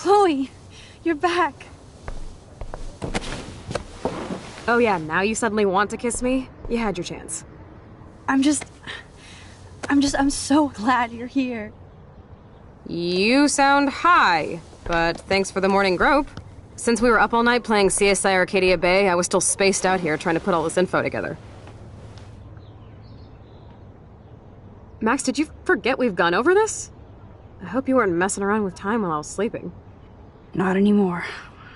Chloe, you're back. Oh yeah, now you suddenly want to kiss me? You had your chance. I'm so glad you're here. You sound high, but thanks for the morning grope. Since we were up all night playing CSI Arcadia Bay, I was still spaced out here trying to put all this info together. Max, did you forget we've gone over this? I hope you weren't messing around with time while I was sleeping. Not anymore.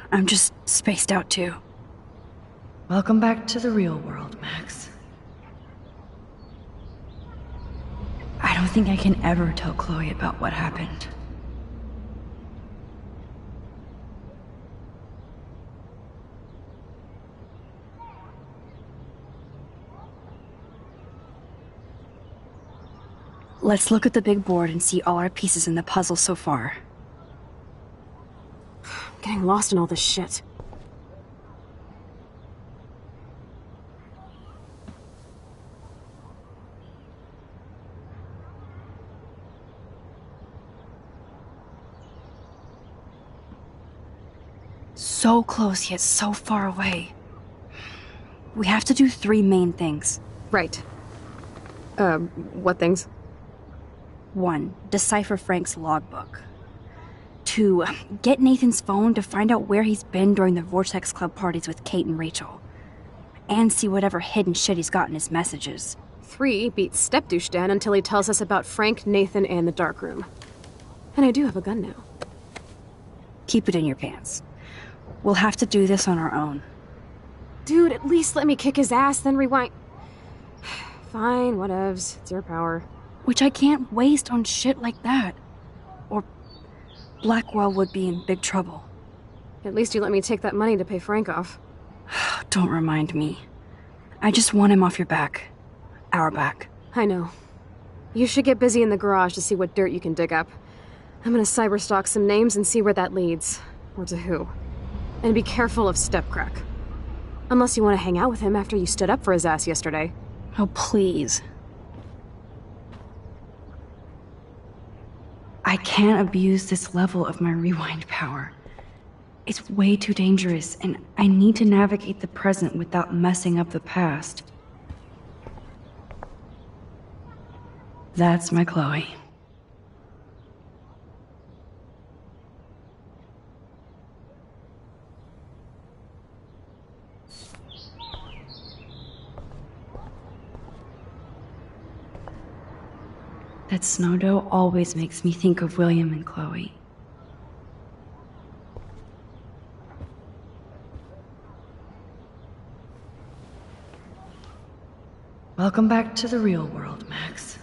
I'm just spaced out too. Welcome back to the real world, Max. I don't think I can ever tell Chloe about what happened. Let's look at the big board and see all our pieces in the puzzle so far. I'm getting lost in all this shit. So close yet so far away. We have to do 3 main things. Right. What things? 1. Decipher Frank's logbook. 2. Get Nathan's phone to find out where he's been during the Vortex Club parties with Kate and Rachel. And see whatever hidden shit he's got in his messages. 3. Beat Stepdouche Dan until he tells us about Frank, Nathan, and the dark room. And I do have a gun now. Keep it in your pants. We'll have to do this on our own. Dude, at least let me kick his ass, then rewind. Fine, whatevs. It's your power. Which I can't waste on shit like that. Or Blackwell would be in big trouble. At least you let me take that money to pay Frank off. Don't remind me. I just want him off your back. Our back. I know. You should get busy in the garage to see what dirt you can dig up. I'm gonna cyberstalk some names and see where that leads. Or to who. And be careful of Stepcrack. Unless you want to hang out with him after you stood up for his ass yesterday. Oh, please. I can't abuse this level of my rewind power. It's way too dangerous, and I need to navigate the present without messing up the past. That's my Chloe. That snow dough always makes me think of William and Chloe. Welcome back to the real world, Max.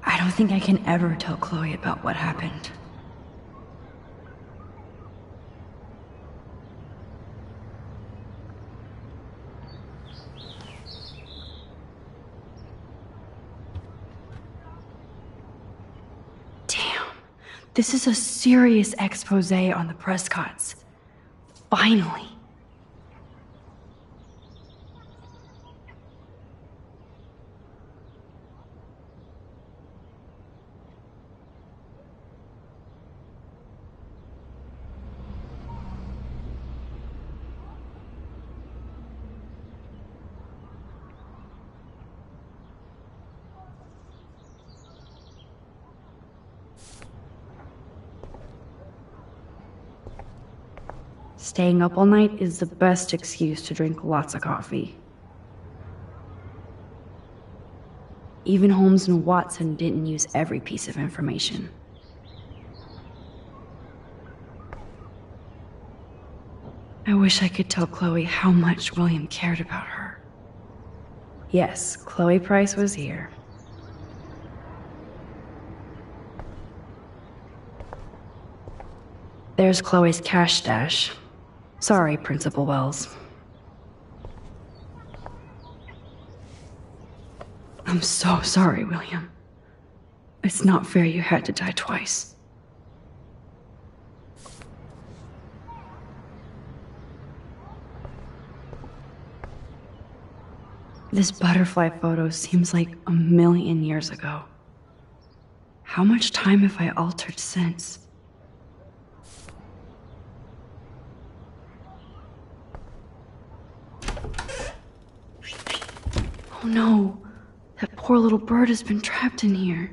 I don't think I can ever tell Chloe about what happened. This is a serious expose on the Prescotts. Finally. Staying up all night is the best excuse to drink lots of coffee. Even Holmes and Watson didn't use every piece of information. I wish I could tell Chloe how much William cared about her. Yes, Chloe Price was here. There's Chloe's cash stash. Sorry, Principal Wells. I'm so sorry, William. It's not fair you had to die twice. This butterfly photo seems like 1,000,000 years ago. How much time have I altered since? Oh no, that poor little bird has been trapped in here.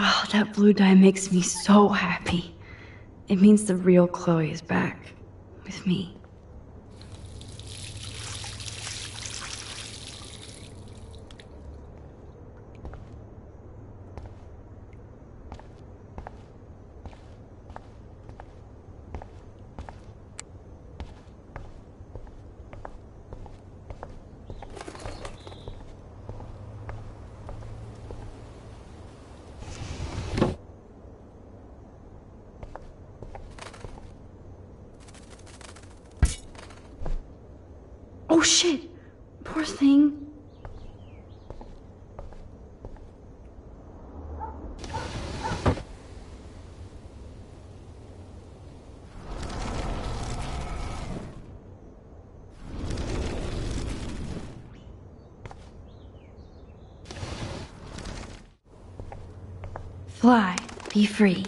Oh, that blue dye makes me so happy. It means the real Chloe is back with me. Oh shit! Poor thing. Fly, be free.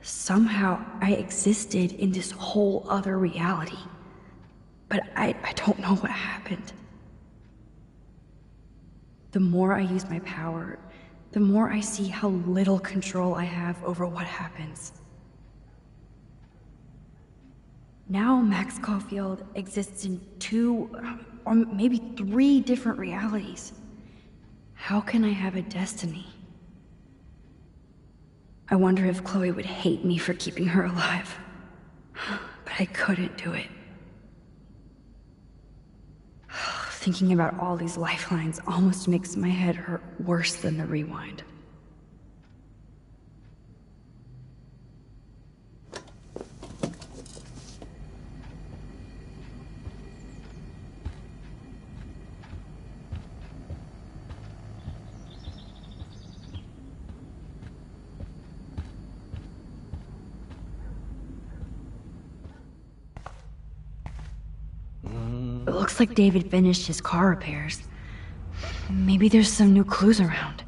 Somehow I existed in this whole other reality. But I don't know what happened. The more I use my power, the more I see how little control I have over what happens. Now Max Caulfield exists in 2, or maybe 3 different realities. How can I have a destiny? I wonder if Chloe would hate me for keeping her alive. But I couldn't do it. Thinking about all these lifelines almost makes my head hurt worse than the rewind. It looks like David finished his car repairs. Maybe there's some new clues around.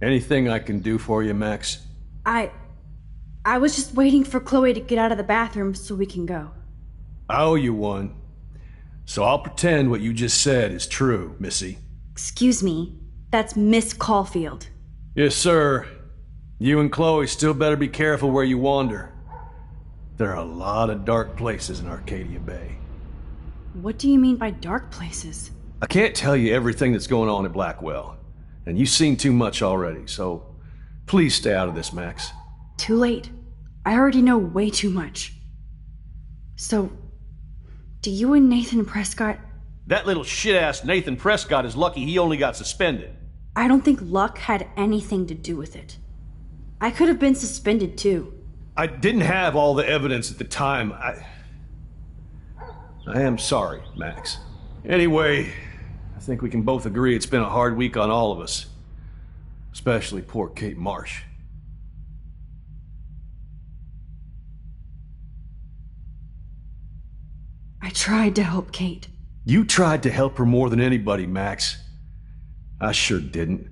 Anything I can do for you, Max? I was just waiting for Chloe to get out of the bathroom so we can go. I owe you one. So I'll pretend what you just said is true, Missy. Excuse me, that's Miss Caulfield. Yes, sir. You and Chloe still better be careful where you wander. There are a lot of dark places in Arcadia Bay. What do you mean by dark places? I can't tell you everything that's going on at Blackwell, and you've seen too much already, so please stay out of this, Max. Too late. I already know way too much. So, do you and Nathan Prescott... That little shit-ass Nathan Prescott is lucky he only got suspended. I don't think luck had anything to do with it. I could have been suspended too. I didn't have all the evidence at the time. I am sorry, Max. Anyway, I think we can both agree it's been a hard week on all of us. Especially poor Kate Marsh. I tried to help Kate. You tried to help her more than anybody, Max. I sure didn't.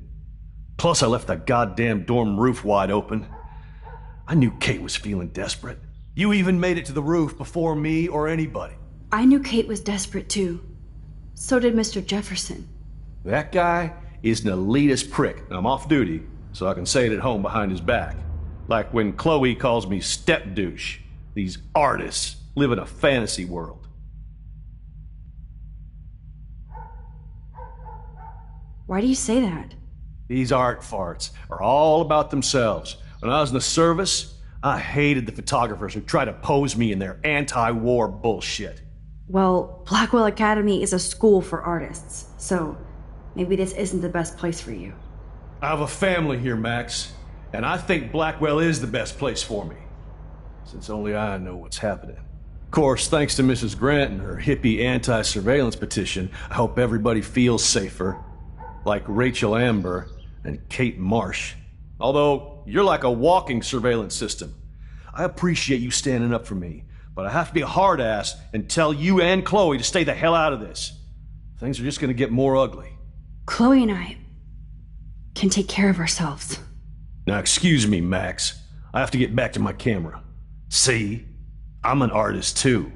Plus, I left that goddamn dorm roof wide open. I knew Kate was feeling desperate. You even made it to the roof before me or anybody. I knew Kate was desperate too. So did Mr. Jefferson. That guy is an elitist prick, and I'm off duty, so I can say it at home behind his back. Like when Chloe calls me step douche. These artists live in a fantasy world. Why do you say that? These art farts are all about themselves. When I was in the service, I hated the photographers who try to pose me in their anti-war bullshit. Well, Blackwell Academy is a school for artists, so maybe this isn't the best place for you. I have a family here, Max, and I think Blackwell is the best place for me, since only I know what's happening. Of course, thanks to Mrs. Grant and her hippie anti-surveillance petition, I hope everybody feels safer, like Rachel Amber and Kate Marsh. Although, you're like a walking surveillance system. I appreciate you standing up for me, but I have to be a hard-ass and tell you and Chloe to stay the hell out of this. Things are just gonna get more ugly. Chloe and I can take care of ourselves. Now, excuse me, Max. I have to get back to my camera. See? I'm an artist, too.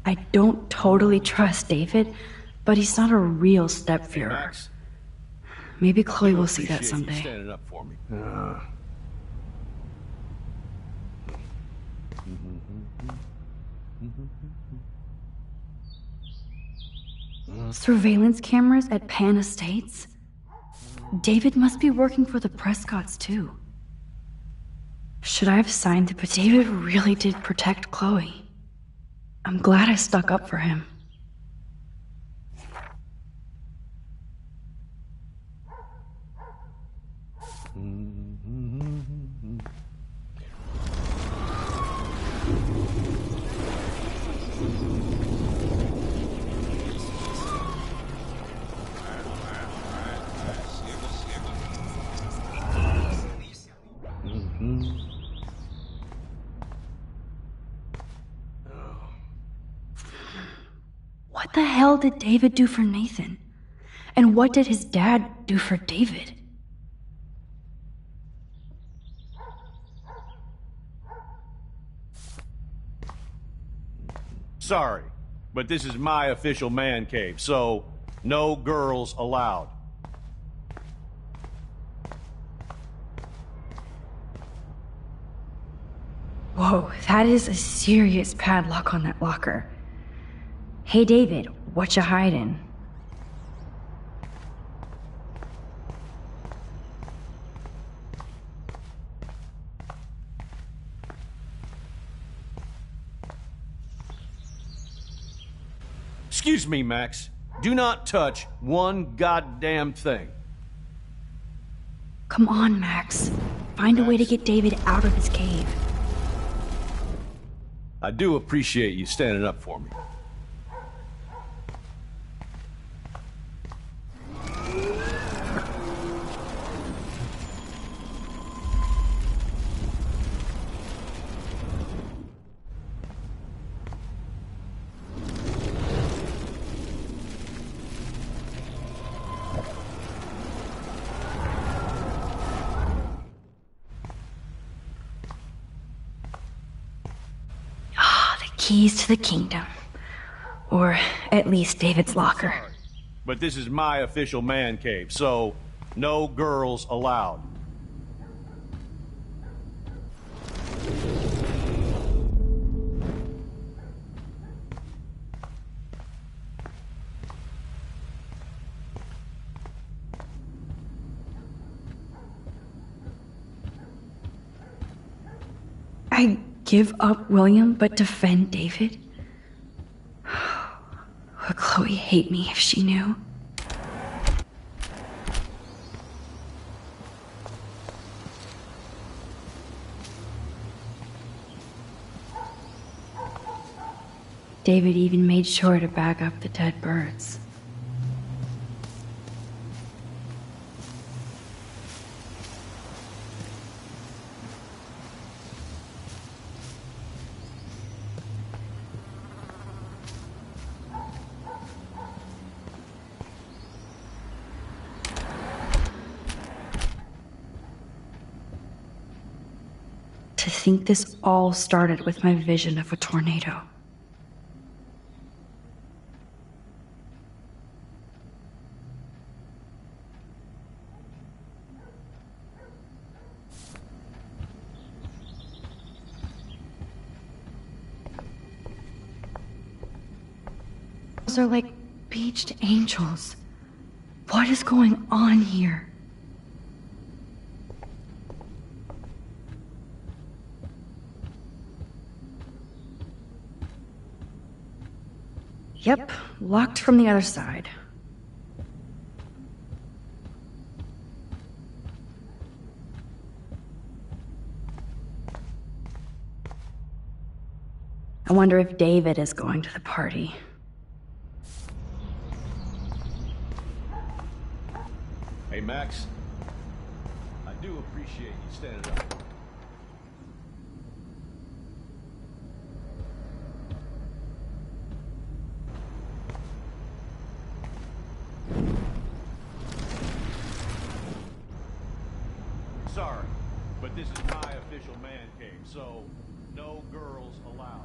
I don't totally trust David, but he's not a real stepfather. Max, Maybe Chloe will see that appreciate you someday. standing up for me. Surveillance cameras at Pan Estates? David must be working for the Prescotts, too. Should I have signed the petition? David really did protect Chloe. I'm glad I stuck up for him. What the hell did David do for Nathan? And what did his dad do for David? Sorry, but this is my official man cave, so no girls allowed. Whoa, that is a serious padlock on that locker. Hey David, what you hiding? Excuse me, Max. Do not touch one goddamn thing. Come on, Max. Find a way to get David out of his cave. I do appreciate you standing up for me. Keys to the kingdom. Or at least David's locker. But this is my official man cave, so no girls allowed. I Give up William but defend David? Would Chloe hate me if she knew? David even made sure to bag up the dead birds. To think this all started with my vision of a tornado. Those are like beached angels. What is going on here? Yep, locked from the other side. I wonder if David is going to the party. Hey, Max. I do appreciate you standing up. Sorry, but this is my official man cave, so no girls allowed.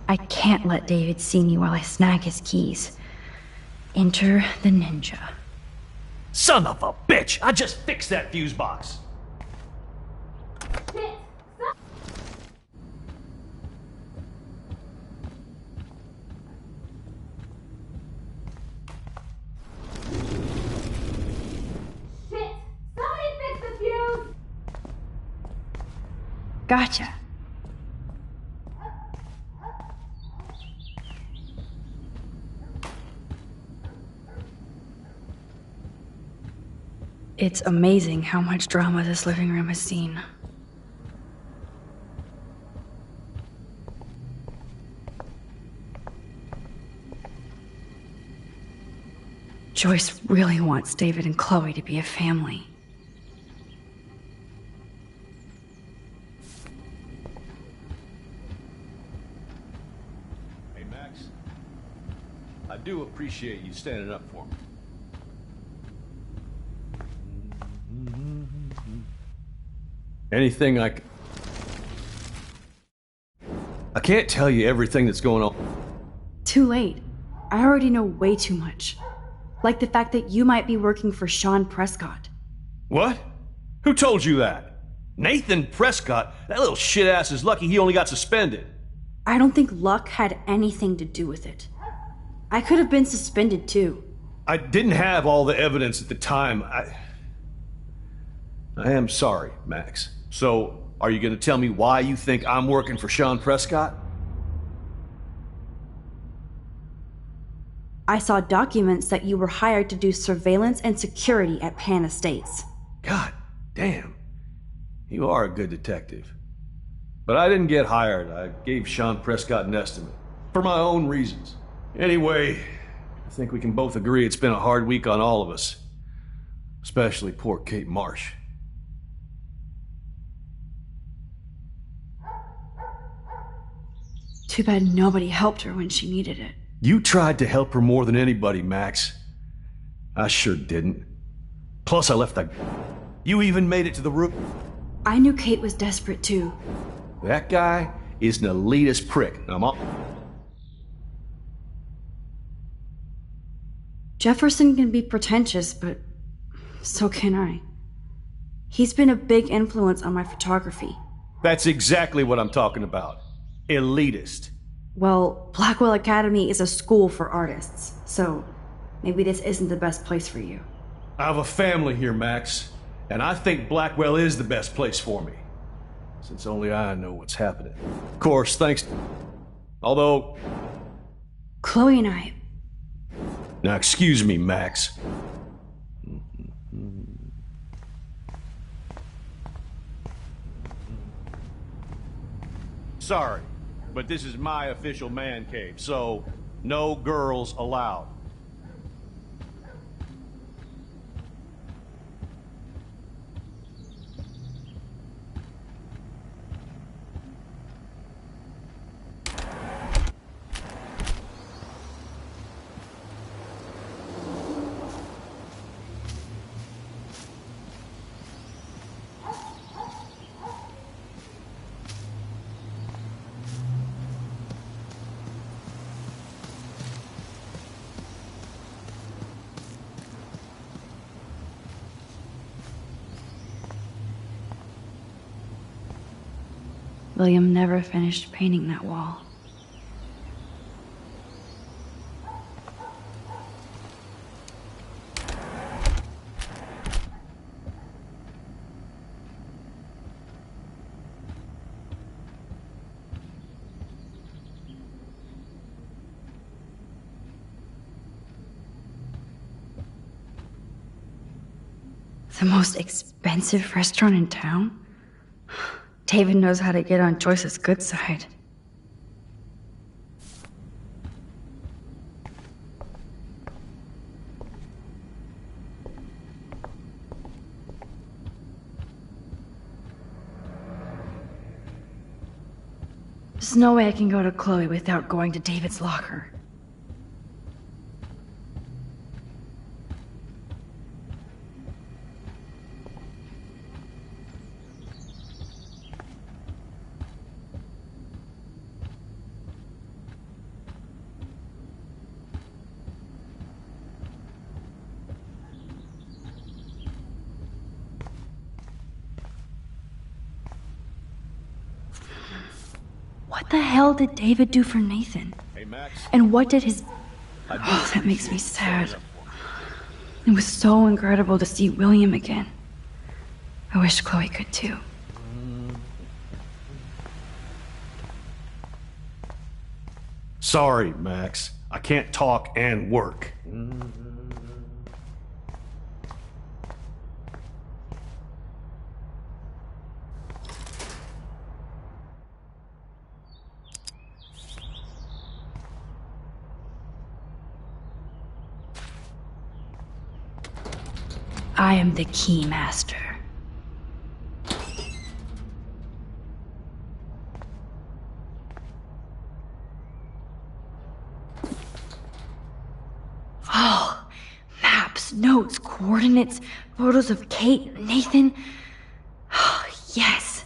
I can't let David see me while I snag his keys. Enter the ninja. Son of a bitch! I just fixed that fuse box! Shit! Somebody fix the fuse! Gotcha. It's amazing how much drama this living room has seen. Joyce really wants David and Chloe to be a family. Hey, Max. I do appreciate you standing up for me. Anything I can't tell you everything that's going on. Too late. I already know way too much. Like the fact that you might be working for Sean Prescott. What? Who told you that? Nathan Prescott? That little shit-ass is lucky he only got suspended. I don't think luck had anything to do with it. I could have been suspended too. I didn't have all the evidence at the time. I am sorry, Max. So, are you gonna tell me why you think I'm working for Sean Prescott? I saw documents that you were hired to do surveillance and security at Pan Estates. God damn. You are a good detective. But I didn't get hired. I gave Sean Prescott an estimate. For my own reasons. Anyway, I think we can both agree it's been a hard week on all of us. Especially poor Kate Marsh. Too bad nobody helped her when she needed it. You tried to help her more than anybody, Max. I sure didn't. Plus, I left that... You even made it to the roof. I knew Kate was desperate too. That guy is an elitist prick. Now, Jefferson can be pretentious, but so can I. He's been a big influence on my photography. That's exactly what I'm talking about. Elitist. Well, Blackwell Academy is a school for artists, so maybe this isn't the best place for you. I have a family here, Max, and I think Blackwell is the best place for me. Since only I know what's happening. Of course, thanks. Although. Chloe and I. Now, excuse me, Max. Sorry, but this is my official man cave, so no girls allowed. William never finished painting that wall. The most expensive restaurant in town? David knows how to get on Joyce's good side. There's no way I can go to Chloe without going to David's locker. What the hell did David do for Nathan? Hey, Max. And what did his... Oh, that makes me sad. It was so incredible to see William again. I wish Chloe could too. Sorry, Max. I can't talk and work. I am the key master. Oh, maps, notes, coordinates, photos of Kate, Nathan. Oh, yes.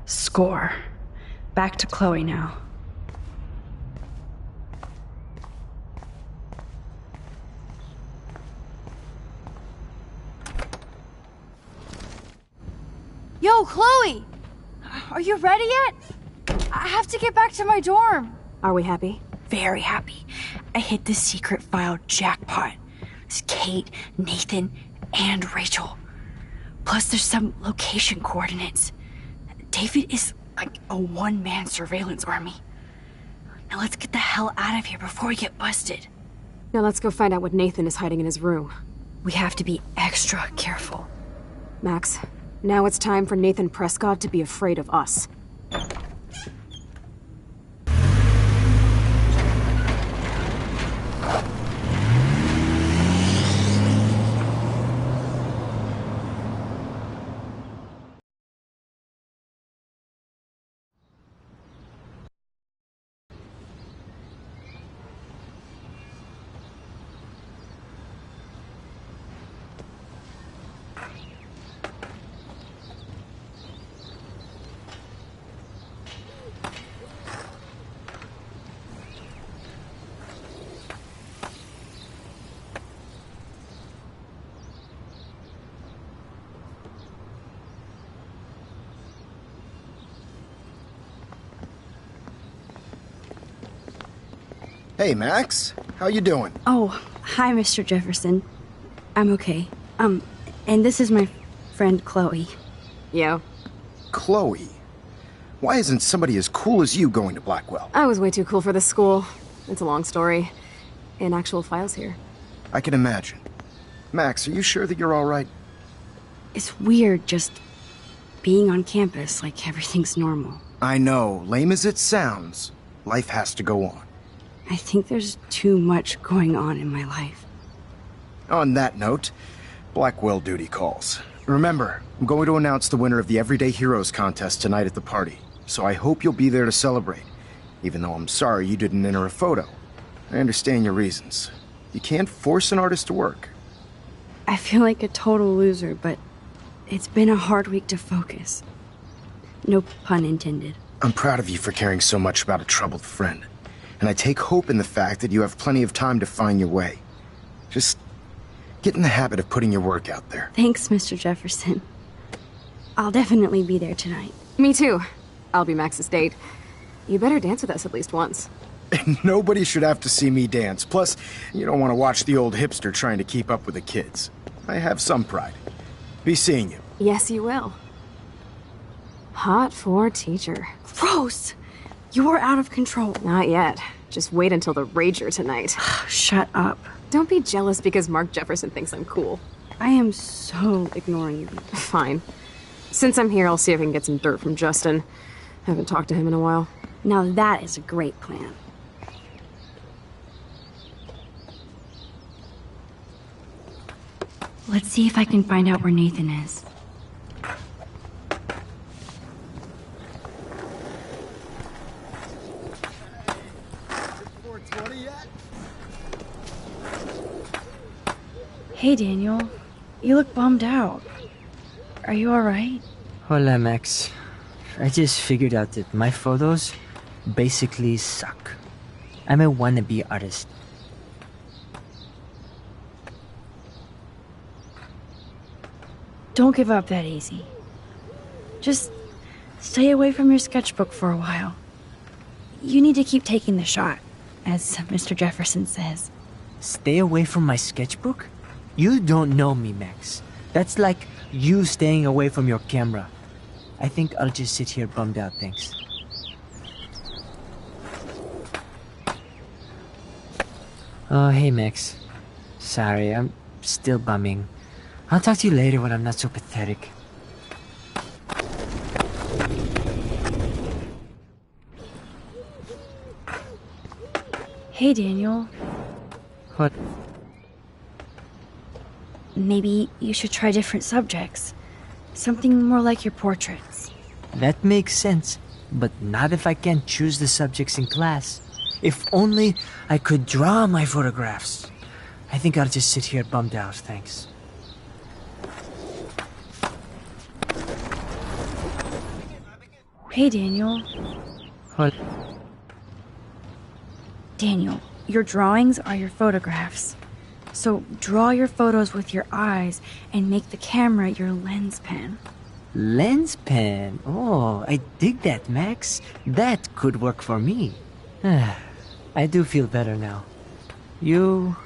Score. Back to Chloe now. Yo, Chloe! Are you ready yet? I have to get back to my dorm. Are we happy? Very happy. I hit the secret file jackpot. It's Kate, Nathan, and Rachel. Plus there's some location coordinates. David is like a one-man surveillance army. Now let's get the hell out of here before we get busted. Now let's go find out what Nathan is hiding in his room. We have to be extra careful. Max, now it's time for Nathan Prescott to be afraid of us. Hey, Max. How you doing? Oh, hi, Mr. Jefferson. I'm okay. And this is my friend Chloe. Yo. Chloe. Why isn't somebody as cool as you going to Blackwell? I was way too cool for this school. It's a long story. In actual files here. I can imagine. Max, are you sure that you're all right? It's weird just being on campus like everything's normal. I know, lame as it sounds, life has to go on. I think there's too much going on in my life. On that note, Blackwell duty calls. Remember, I'm going to announce the winner of the Everyday Heroes contest tonight at the party, so I hope you'll be there to celebrate, even though I'm sorry you didn't enter a photo. I understand your reasons. You can't force an artist to work. I feel like a total loser, but it's been a hard week to focus. No pun intended. I'm proud of you for caring so much about a troubled friend, and I take hope in the fact that you have plenty of time to find your way. Just get in the habit of putting your work out there. Thanks, Mr. Jefferson. I'll definitely be there tonight. Me too. I'll be Max's date. You better dance with us at least once. Nobody should have to see me dance. Plus, you don't want to watch the old hipster trying to keep up with the kids. I have some pride. Be seeing you. Yes, you will. Hot for teacher. Gross! You are out of control. Not yet. Just wait until the rager tonight. Shut up. Don't be jealous because Mark Jefferson thinks I'm cool. I am so ignoring you. Fine. Since I'm here, I'll see if I can get some dirt from Justin. Haven't talked to him in a while. Now that is a great plan. Let's see if I can find out where Nathan is. Hey, Daniel. You look bummed out. Are you alright? Hola, Max. I just figured out that my photos basically suck. I'm a wannabe artist. Don't give up that easy. Just stay away from your sketchbook for a while. You need to keep taking the shot, as Mr. Jefferson says. Stay away from my sketchbook? You don't know me, Max. That's like you staying away from your camera. I think I'll just sit here bummed out, thanks. Oh, hey, Max. Sorry, I'm still bumming. I'll talk to you later when I'm not so pathetic. Hey, Daniel. What? Maybe you should try different subjects. Something more like your portraits. That makes sense, but not if I can't choose the subjects in class. If only I could draw my photographs. I think I'll just sit here bummed out, thanks. Hey, Daniel. What? Daniel, your drawings are your photographs. So draw your photos with your eyes and make the camera your lens pen. Lens pen? Oh, I dig that, Max. That could work for me. I do feel better now. You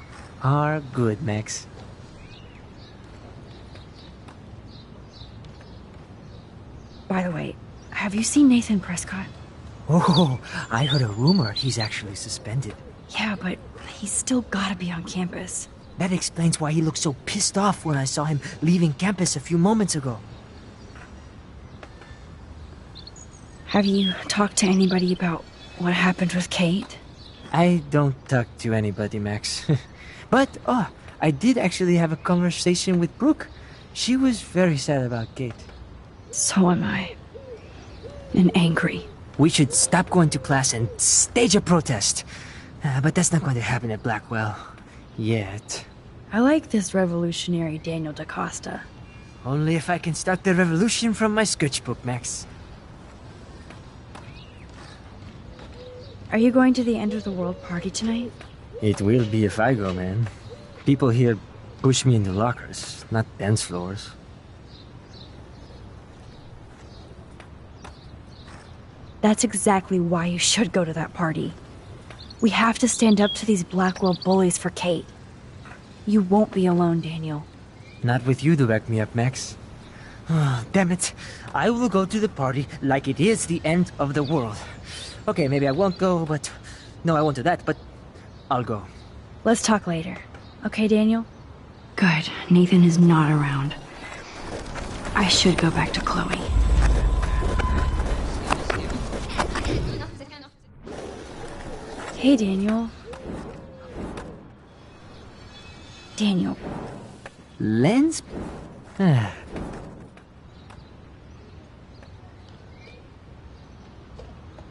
are good, Max. By the way, have you seen Nathan Prescott? Oh, I heard a rumor he's actually suspended. Yeah, but he's still gotta be on campus. That explains why he looked so pissed off when I saw him leaving campus a few moments ago. Have you talked to anybody about what happened with Kate? I don't talk to anybody, Max. But, I did actually have a conversation with Brooke. She was very sad about Kate. So am I. And angry. We should stop going to class and stage a protest. But that's not going to happen at Blackwell. Yet. I like this revolutionary Daniel DaCosta. Only if I can start the revolution from my sketchbook, Max. Are you going to the end of the world party tonight? It will be if I go, man. People here push me into lockers, not dance floors. That's exactly why you should go to that party. We have to stand up to these Blackwell bullies for Kate. You won't be alone, Daniel. Not with you to back me up, Max. Oh, damn it. I will go to the party like it is the end of the world. Okay, maybe I won't go, but... No, I won't do that, but I'll go. Let's talk later. Okay, Daniel? Good. Nathan is not around. I should go back to Chloe. Hey, Daniel. Daniel. Lens?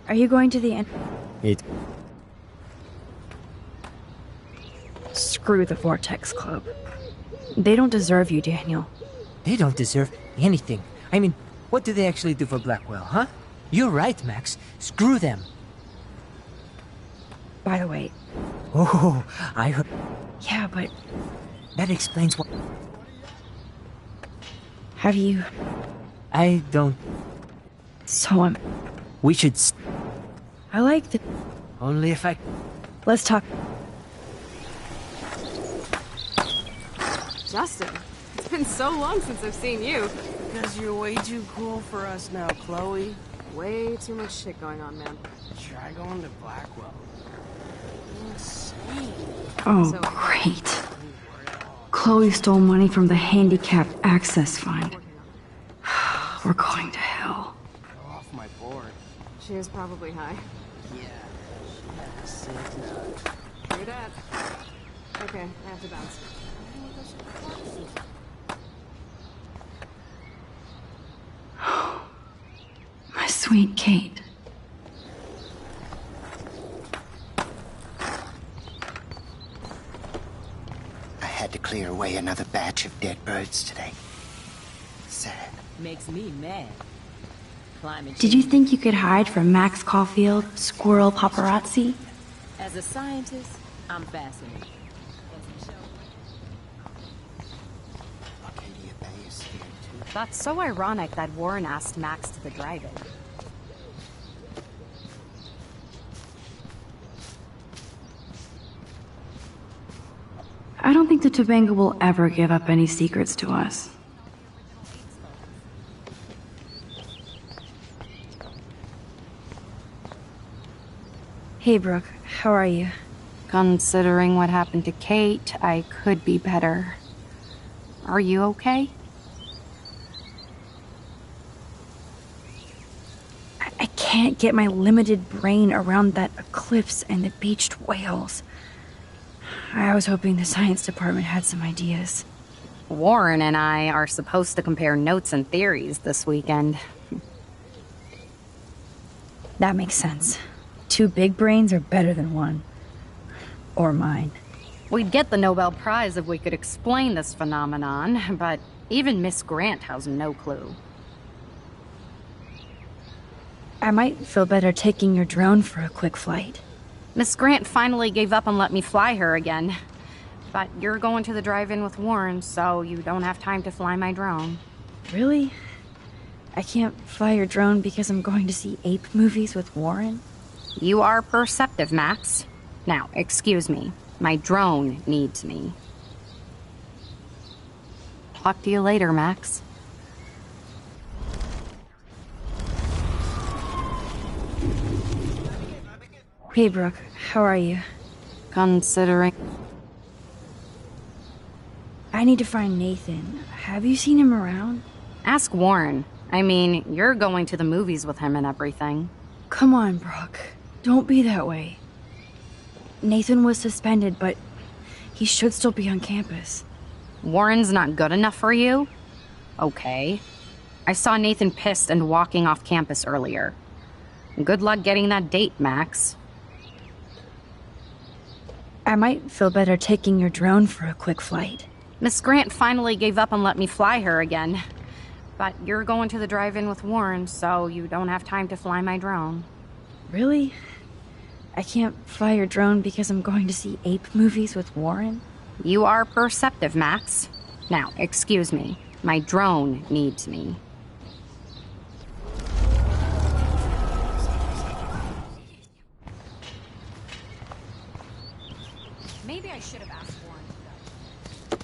Are you going to the end? It... Screw the Vortex Club. They don't deserve you, Daniel. They don't deserve anything. I mean, what do they actually do for Blackwell, huh? You're right, Max. Screw them. By the way... Oh, I heard... Yeah, but... That explains what... Have you... I don't... So, We should... I like the... Only if I... Let's talk... Justin, it's been so long since I've seen you. Because you're way too cool for us now, Chloe. Way too much shit going on, man. Try going to Blackwell. Insane. Oh, So- great. Chloe stole money from the Handicapped Access Fund. We're going to hell. Go off my board. She is probably high. Yeah. Yeah, sick now. True that. Okay, I have to bounce. My sweet Kate. I had to clear away another batch of dead birds today. Sad. Makes me mad. Climate Did you think you could hide from Max Caulfield, squirrel paparazzi? As a scientist, I'm fascinated. Arcadia Bay is scared too. That's so ironic that Warren asked Max to the drive-in. I don't think the Tobanga will ever give up any secrets to us. Hey, Brooke. How are you? Considering what happened to Kate, I could be better. Are you okay? I can't get my limited brain around that eclipse and the beached whales. I was hoping the science department had some ideas. Warren and I are supposed to compare notes and theories this weekend. That makes sense. 2 big brains are better than 1. Or mine. We'd get the Nobel Prize if we could explain this phenomenon, but even Miss Grant has no clue. I might feel better taking your drone for a quick flight. Miss Grant finally gave up and let me fly her again. But you're going to the drive-in with Warren, so you don't have time to fly my drone. Really? I can't fly your drone because I'm going to see ape movies with Warren? You are perceptive, Max. Now, excuse me. My drone needs me. Talk to you later, Max. Hey, Brooke. How are you? Considering... I need to find Nathan. Have you seen him around? Ask Warren. I mean, you're going to the movies with him and everything. Come on, Brooke. Don't be that way. Nathan was suspended, but he should still be on campus. Warren's not good enough for you? Okay. I saw Nathan pissed and walking off campus earlier. Good luck getting that date, Max. I might feel better taking your drone for a quick flight. Miss Grant finally gave up and let me fly her again. But you're going to the drive-in with Warren, so you don't have time to fly my drone. Really? I can't fly your drone because I'm going to see ape movies with Warren? You are perceptive, Max. Now, excuse me. My drone needs me. Maybe I should have asked Warren.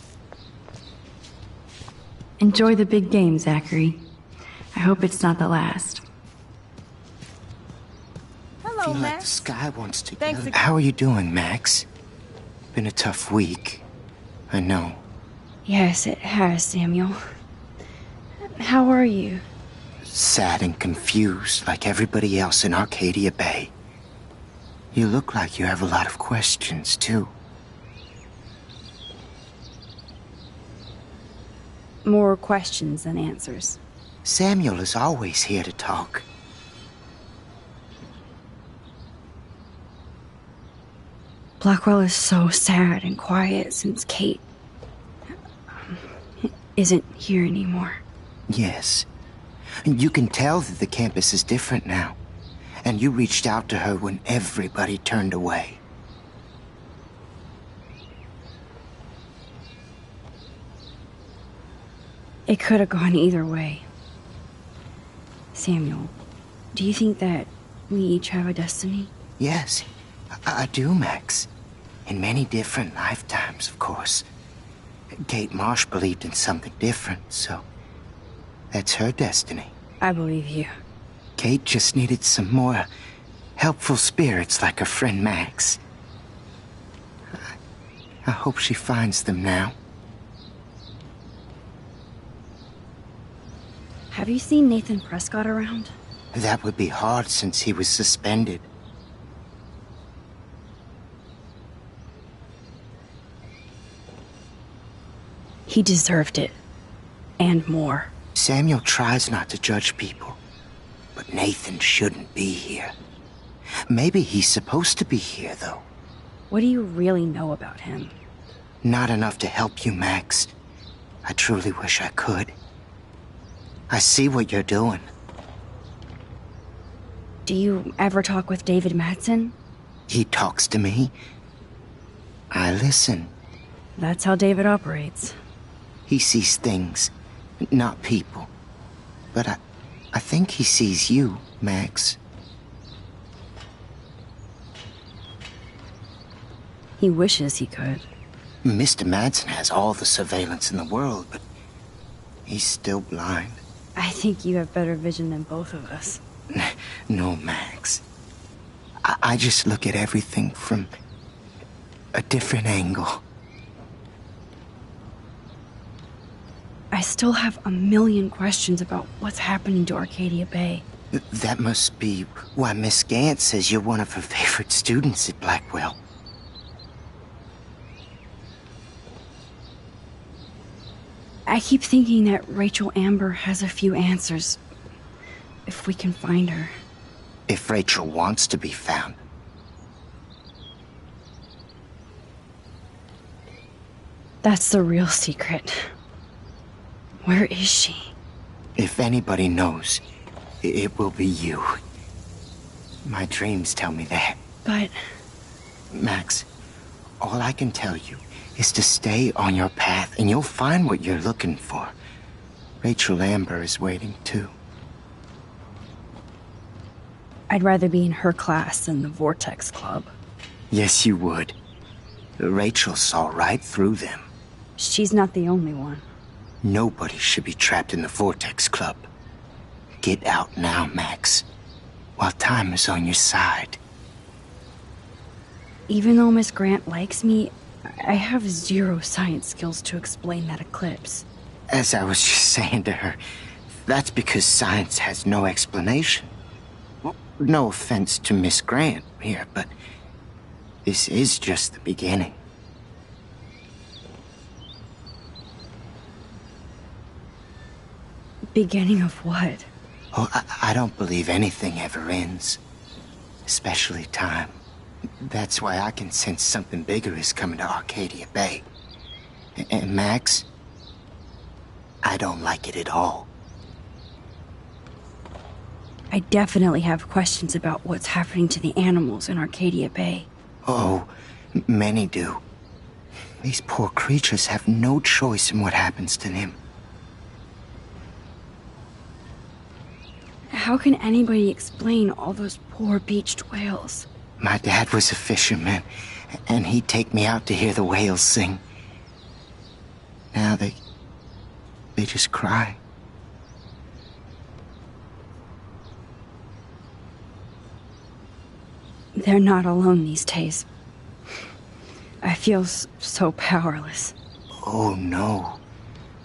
Enjoy the big game, Zachary. I hope it's not the last. Hello, Feel like Max. the sky wants to Thanks yell. again. How are you doing, Max? Been a tough week. I know. Yes, it has, Samuel. How are you? Sad and confused like everybody else in Arcadia Bay. You look like you have a lot of questions, too. More questions than answers. Samuel is always here to talk. Blackwell is so sad and quiet since Kate isn't here anymore. Yes. You can tell that the campus is different now. And you reached out to her when everybody turned away. It could have gone either way. Samuel, do you think that we each have a destiny? Yes, I do, Max. In many different lifetimes, of course. Kate Marsh believed in something different, so that's her destiny. I believe you. Kate just needed some more helpful spirits like her friend Max. I hope she finds them now. Have you seen Nathan Prescott around? That would be hard since he was suspended. He deserved it. And more. Samuel tries not to judge people, but Nathan shouldn't be here. Maybe he's supposed to be here, though. What do you really know about him? Not enough to help you, Max. I truly wish I could. I see what you're doing. Do you ever talk with David Madsen? He talks to me. I listen. That's how David operates. He sees things, not people. But I think he sees you, Max. He wishes he could. Mr. Madsen has all the surveillance in the world, but he's still blind. I think you have better vision than both of us. No, Max. I just look at everything from a different angle. I still have a million questions about what's happening to Arcadia Bay. That must be why Miss Gant says you're one of her favorite students at Blackwell. I keep thinking that Rachel Amber has a few answers. If we can find her. If Rachel wants to be found. That's the real secret. Where is she? If anybody knows, it will be you. My dreams tell me that. But... Max, all I can tell you is to stay on your path and you'll find what you're looking for. Rachel Amber is waiting too. I'd rather be in her class than the Vortex Club. Yes, you would. Rachel saw right through them. She's not the only one. Nobody should be trapped in the Vortex Club. Get out now, Max, while time is on your side. Even though Miss Grant likes me, I have zero science skills to explain that eclipse. As I was just saying to her, that's because science has no explanation. Well, no offense to Miss Grant here, but this is just the beginning. Beginning of what? Oh, I don't believe anything ever ends. Especially time. That's why I can sense something bigger is coming to Arcadia Bay. And Max, I don't like it at all. I definitely have questions about what's happening to the animals in Arcadia Bay. Oh, many do. These poor creatures have no choice in what happens to them. How can anybody explain all those poor beached whales? My dad was a fisherman, and he'd take me out to hear the whales sing. Now they just cry. They're not alone these days. I feel so powerless. Oh no.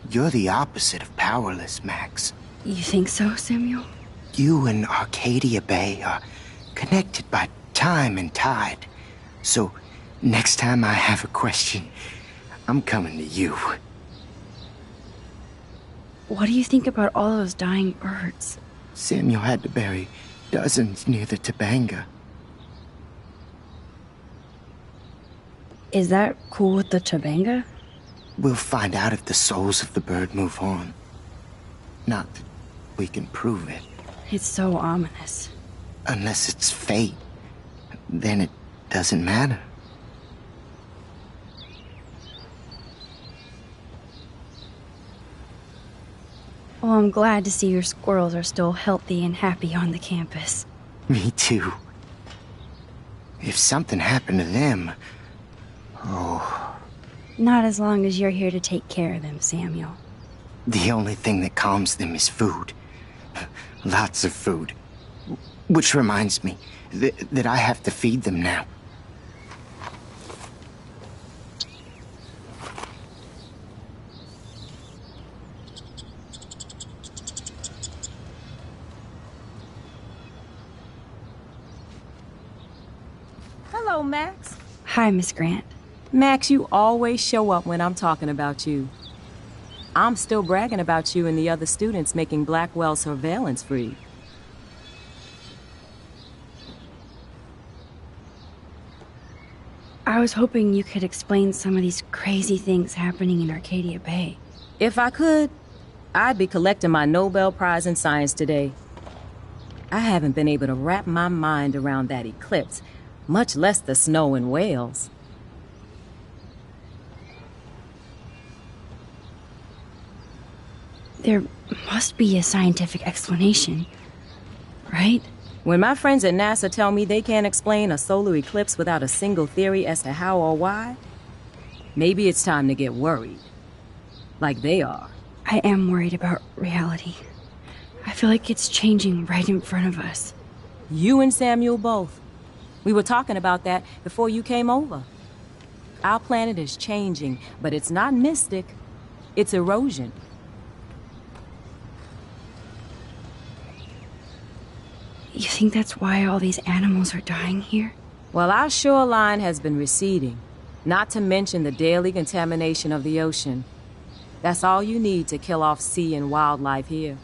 You're the opposite of powerless, Max. You think so, Samuel? You and Arcadia Bay are connected by time and tide. So, next time I have a question, I'm coming to you. What do you think about all those dying birds? Samuel had to bury dozens near the Tobanga. Is that cool with the Tobanga? We'll find out if the souls of the bird move on. Not that we can prove it. It's so ominous. Unless it's fate, then it doesn't matter. Well, I'm glad to see your squirrels are still healthy and happy on the campus. Me too. If something happened to them... Oh... Not as long as you're here to take care of them, Samuel. The only thing that calms them is food. Lots of food. Which reminds me that I have to feed them now. Hello, Max. Hi, Miss Grant. Max, you always show up when I'm talking about you. I'm still bragging about you and the other students making Blackwell surveillance free. I was hoping you could explain some of these crazy things happening in Arcadia Bay. If I could, I'd be collecting my Nobel Prize in Science today. I haven't been able to wrap my mind around that eclipse, much less the snow in Wales. There must be a scientific explanation, right? When my friends at NASA tell me they can't explain a solar eclipse without a single theory as to how or why, maybe it's time to get worried. Like they are. I am worried about reality. I feel like it's changing right in front of us. You and Samuel both. We were talking about that before you came over. Our planet is changing, but it's not mystic. It's erosion. You think that's why all these animals are dying here? Well, our shoreline has been receding, not to mention the daily contamination of the ocean. That's all you need to kill off sea and wildlife here.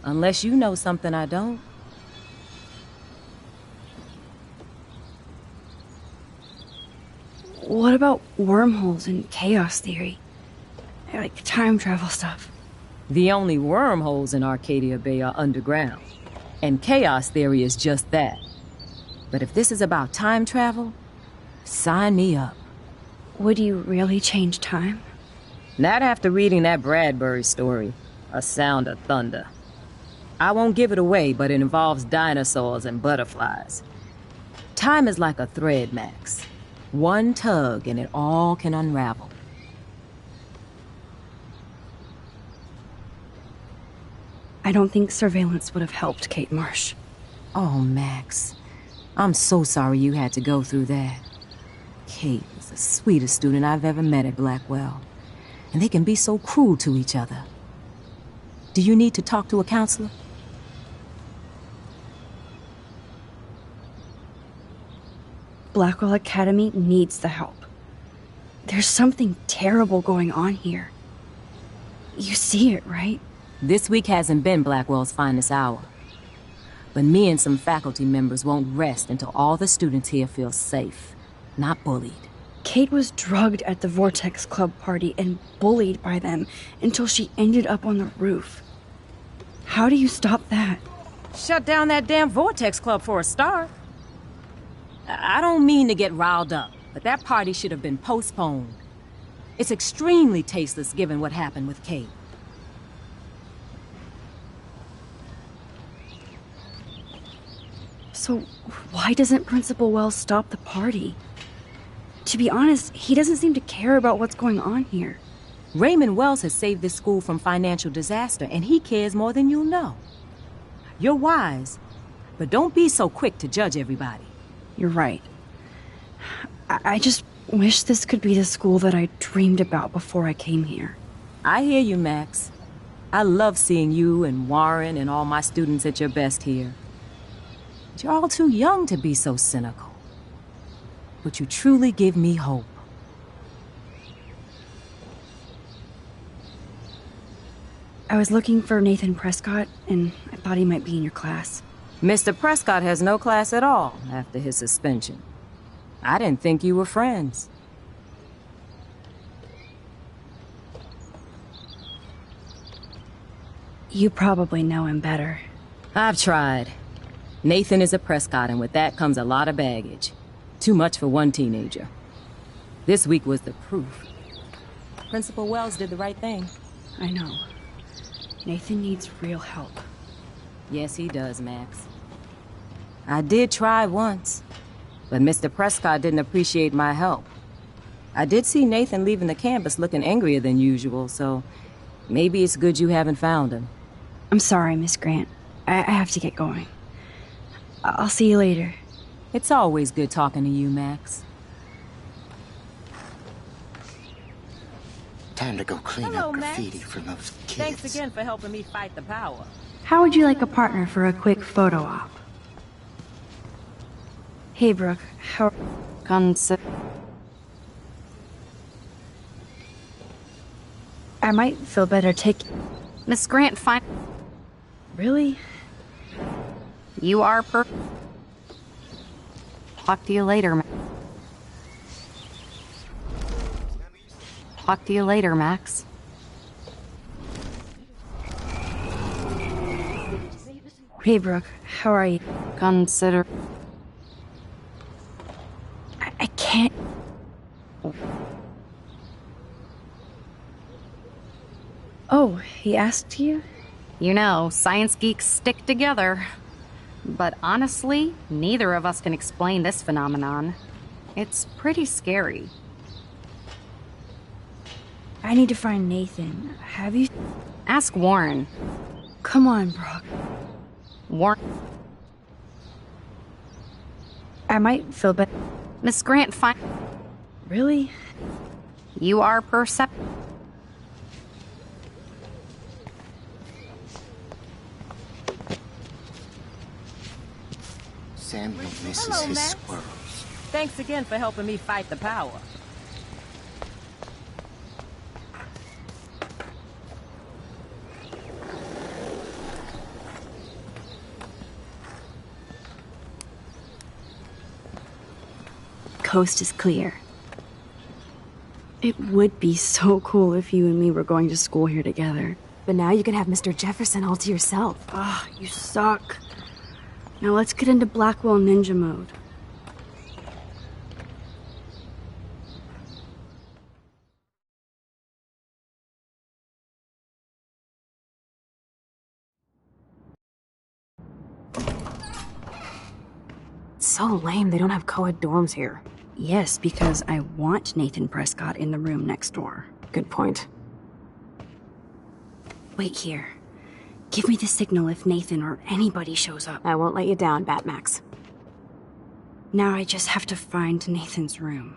Unless you know something I don't. What about wormholes and chaos theory? Like time travel stuff. The only wormholes in Arcadia Bay are underground. And chaos theory is just that. But if this is about time travel, sign me up. Would you really change time? Not after reading that Bradbury story, A Sound of Thunder. I won't give it away, but it involves dinosaurs and butterflies. Time is like a thread, Max. One tug and it all can unravel. I don't think surveillance would have helped, Kate Marsh. Oh, Max. I'm so sorry you had to go through that. Kate was the sweetest student I've ever met at Blackwell. And they can be so cruel to each other. Do you need to talk to a counselor? Blackwell Academy needs the help. There's something terrible going on here. You see it, right? This week hasn't been Blackwell's finest hour. But me and some faculty members won't rest until all the students here feel safe, not bullied. Kate was drugged at the Vortex Club party and bullied by them until she ended up on the roof. How do you stop that? Shut down that damn Vortex Club for a start. I don't mean to get riled up, but that party should have been postponed. It's extremely tasteless given what happened with Kate. So, why doesn't Principal Wells stop the party? to be honest, he doesn't seem to care about what's going on here. Raymond Wells has saved this school from financial disaster, and he cares more than you'll know. You're wise, but don't be so quick to judge everybody. You're right. I just wish this could be the school that I dreamed about before I came here. I hear you, Max. I love seeing you and Warren and all my students at your best here. But you're all too young to be so cynical. But you truly give me hope. I was looking for Nathan Prescott, and I thought he might be in your class. Mr. Prescott has no class at all after his suspension. I didn't think you were friends. You probably know him better. I've tried. Nathan is a Prescott, and with that comes a lot of baggage. Too much for one teenager. This week was the proof. Principal Wells did the right thing. I know. Nathan needs real help. Yes, he does, Max. I did try once, but Mr. Prescott didn't appreciate my help. I did see Nathan leaving the campus looking angrier than usual, so maybe it's good you haven't found him. I'm sorry, Miss Grant. I have to get going. I'll see you later. It's always good talking to you, Max. Time to go clean Hello, up graffiti Max. from those kids. Thanks again for helping me fight the power. How would you like a partner for a quick photo op? Hey, Brooke. How... I might feel better taking... Miss Grant, fine. Really? You are Talk to you later, Talk to you later, Max. Hey, Brooke. How are you? Consider... I can't... Oh, he asked you? You know, science geeks stick together. But honestly, neither of us can explain this phenomenon. It's pretty scary. I need to find Nathan. Have you... Ask Warren. Come on, Brooke. Warren... I might feel better... Miss Grant, fine. Really? You are percept... Samuel misses Hello, his Max. squirrels. Thanks again for helping me fight the power. Coast is clear. It would be so cool if you and me were going to school here together. But now you can have Mr. Jefferson all to yourself. Ah, you suck. Now let's get into Blackwell Ninja mode. It's so lame they don't have co-ed dorms here. Yes, because I want Nathan Prescott in the room next door. Good point. Wait here. Give me the signal if Nathan or anybody shows up. I won't let you down, Batmax. Now I just have to find Nathan's room.